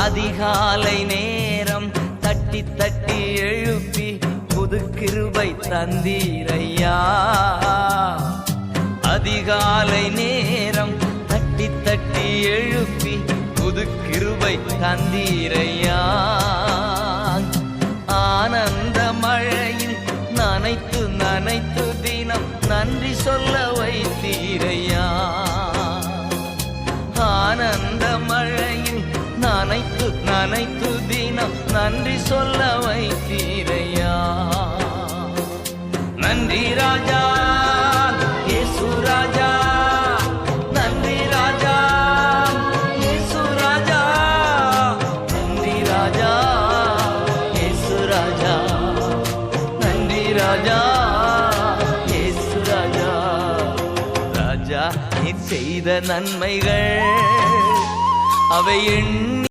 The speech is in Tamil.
அதிகாலை நேரம் தட்டி தட்டி எழுப்பி புது கிருபை தந்தீரையா. அதிகாலை நேரம் தட்டி தட்டி எழுப்பி புது கிருபை தந்தீரையா. ஆனந்த மழையில் நனைத்து நனைத்து தினம் நன்றி சொல்ல வைத்தீரையா. ஆனந்த மழையில் நனைத்து நனைத்து தினம் நன்றி சொல்ல வைத்தீரையா. நன்றி ராஜா இயேசு ராஜா, நன்றி ராஜா இயேசு ராஜா, நன்றி ராஜா இயேசு ராஜா, நன்றி ராஜா இயேசு ராஜா. ராஜா நீ செய்த நன்மைகள் அவை எண்ணி